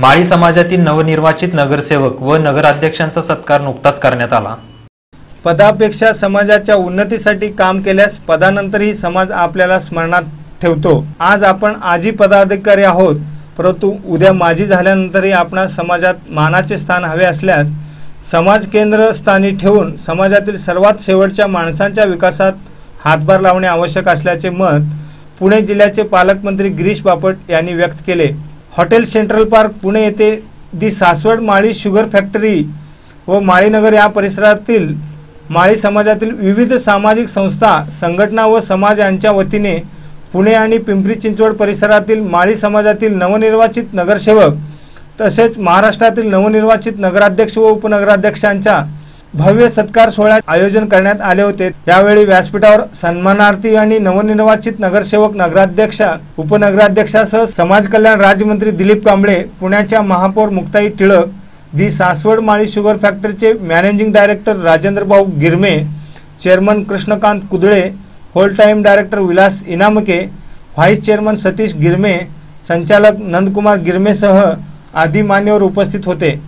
माळी समाजातील नवनिर्वाचित नगरसेवक व नगराध्यक्षांचा सत्कार नुकताच करण्यात आला। पदापेक्षा समाजाच्या उन्नतीसाठी काम केल्यास पदानंतरही समाज आपल्याला स्मरणात ठेवतो। आज आपण आजी पदाधिकारी आहोत, परंतु उद्या माजी झाल्यानंतरही आपणास समाजात मानाचे स्थान हवे असल्यास समाज केंद्रस्थानी ठेवून समाजातील सर्वात शेवटच्या माणसांच्या विकासात हातभार लावणे आवश्यक असल्याचे मत पुणे जिल्ह्याचे पालकमंत्री गिरीश बापट यांनी व्यक्त केले। हॉटेल सेंट्रल पार्क पुणे येथे दी सासवड माळी शुगर फॅक्टरी व माळीनगर या परिसरातील माळी समाजातील विविध सामाजिक संस्था, संघटना व समाज यांच्या वतीने पुणे आणि पिंपरी चिंचवड परिसरातील माळी समाजातील नवनिर्वाचित नगरसेवक तसेच महाराष्ट्रातील नवनिर्वाचित नगराध्यक्ष व उपनगराध्यक्षांच्या भव्य सत्कार सोहळ्याचे आयोजन करण्यात आले होते। यावेळी व्यासपीठावर सन्मानार्थी आणि नवनिर्वाचित नगरसेवक, नगराध्यक्ष, उपनगराध्यक्षासह समाज कल्याण राज्यमंत्री दिलीप कांबळे, पुण्याच्या महापौर मुक्ताई टिळक, दी सासवड माळी शुगर फॅक्टरीचे managing director Rajendra Bhau Girme, chairman Krishnakant Kudale, whole time director Vilas Inamke, vice chairman Satish Girme, संचालक नंदकुमार गिरमेसह आदी मान्यवर उपस्थित होते।